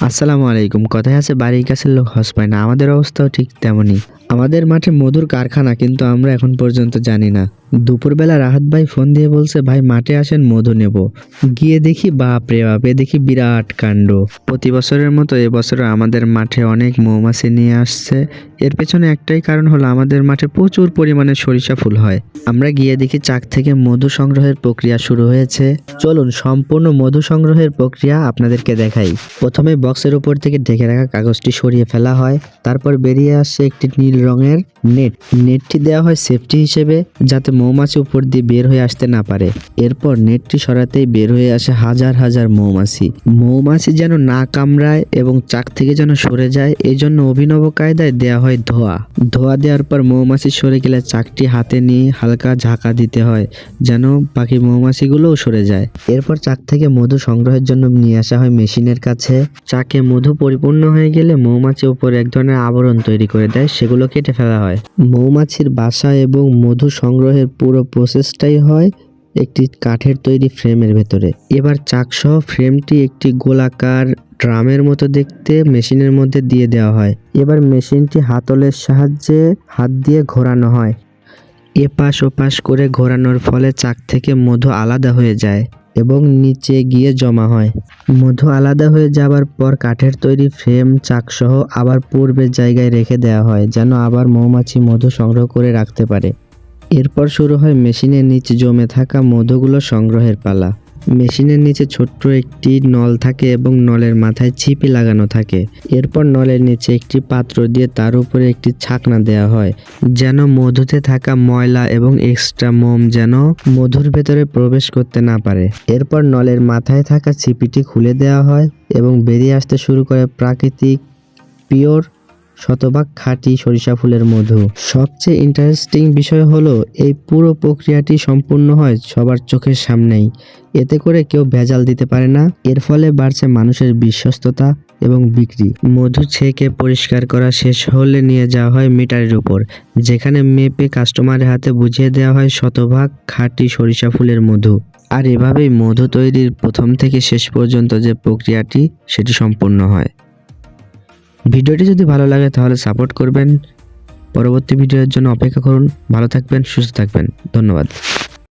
আসসালামু আলাইকুম। কথায় আছে বাড়ির কাছের লোক হজ পায় না। আমাদের অবস্থাও ঠিক তেমনই। আমাদের মাঠে মধুর কারখানা, কিন্তু আমরা এখন পর্যন্ত জানি না। দুপুরবেলা রাহাত ভাই ফোন দিয়ে বলছে, ভাই মাঠে আসেন, মধু নেব। গিয়ে দেখি বাপ রে বাপ, এ দেখি বিরাট কাণ্ড। প্রতি বছরের মতো এবছরও আমাদের মাঠে অনেক মৌমাছি নিয়ে আসছে। এর পেছনে একটাই কারণ হলো আমাদের মাঠে প্রচুর পরিমাণে সরিষা ফুল হয়। আমরা গিয়ে দেখি চাক থেকে মধু সংগ্রহের প্রক্রিয়া শুরু হয়েছে। চলুন সম্পূর্ণ মধু সংগ্রহের প্রক্রিয়া আপনাদেরকে দেখাই। প্রথমে বক্সের উপর থেকে ঢেকে রাখা কাগজটি সরিয়ে ফেলা হয়। তারপর বেরিয়ে আসছে একটি নীল রঙের নেট। নেটটি দেওয়া হয় সেফটি হিসেবে, যাতে মৌমাছি উপর দিয়ে বের হয়ে আসতে না পারে। এরপর নেটটি সরাতেই বের হয়ে আসে হাজার হাজার মৌমাছি। মৌমাছি যেন না কামড়ায় এবং চাক থেকে যেন সরে যায়, এই জন্য অভিনব কায়দায় দেওয়া হয় ধোঁয়া। ধোঁয়া দেওয়ার পর মৌমাছি সরে গেলে চাকটি হাতে নিয়ে হালকা ঝাঁকা দিতে হয়, যেন বাকি মৌমাছিগুলোও সরে যায়। এরপর চাক থেকে মধু সংগ্রহের জন্য নিয়ে আসা হয় মেশিনের কাছে। চাকে মধু পরিপূর্ণ হয়ে গেলে মৌমাছি উপরে এক ধরনের আবরণ তৈরি করে দেয়, সেগুলো কেটে ফেলা হয়। মৌমাছির বাসা এবং মধু সংগ্রহের পুরো প্রসেসটাই হয় একটি কাঠের তৈরি ফ্রেমের ভেতরে। এবার চাকসহ ফ্রেমটি একটি গোলাকার ড্রামের মতো দেখতে মেশিনের মধ্যে দিয়ে দেওয়া হয়। এবার মেশিনটি হাতলের সাহায্যে হাত দিয়ে ঘোরানো হয়। এপাশ ওপাশ করে ঘোরানোর ফলে চাক থেকে মধু আলাদা হয়ে যায় এবং নিচে গিয়ে জমা হয়। মধু আলাদা হয়ে যাবার পর কাঠের তৈরি ফ্রেম চাকসহ আবার পূর্বের জায়গায় রেখে দেওয়া হয়, যেন আবার মৌমাছি মধু সংগ্রহ করে রাখতে পারে। এরপর শুরু হয় মেশিনের নিচে জমে থাকা মধুগুলো সংগ্রহের পালা। মেশিনের নিচে ছোট্ট একটি নল থাকে এবং নলের মাথায় ছিপি লাগানো থাকে। এরপর নলের নিচে একটি পাত্র দিয়ে তার উপরে একটি ছাকনা দেওয়া হয়, যেন মধুতে থাকা ময়লা এবং এক্সট্রা মোম যেন মধুর ভেতরে প্রবেশ করতে না পারে। এরপর নলের মাথায় থাকা ছিপিটি খুলে দেওয়া হয় এবং বেরিয়ে আসতে শুরু করে প্রাকৃতিক পিওর শতভাগ খাঁটি সরিষা ফুলের মধু। সবচেয়ে ইন্টারেস্টিং বিষয় হলো এই পুরো প্রক্রিয়াটি সম্পূর্ণ হয় সবার চোখের সামনেই। এতে করে কেউ ভেজাল দিতে পারে না। এর ফলে বাড়ছে মানুষের বিশ্বস্ততা এবং বিক্রি। মধু ছেঁকে পরিষ্কার করা শেষ হলে নিয়ে যাওয়া হয় মিটারের উপর, যেখানে মেপে কাস্টমারের হাতে বুঝিয়ে দেওয়া হয় শতভাগ খাঁটি সরিষা ফুলের মধু। আর এভাবেই মধু তৈরির প্রথম থেকে শেষ পর্যন্ত যে প্রক্রিয়াটি সেটি সম্পূর্ণ হয়। ভিডিওটি যদি ভালো লাগে তাহলে সাপোর্ট করবেন। পরবর্তী ভিডিওর জন্য অপেক্ষা করুন। ভালো থাকবেন, সুস্থ থাকবেন। ধন্যবাদ।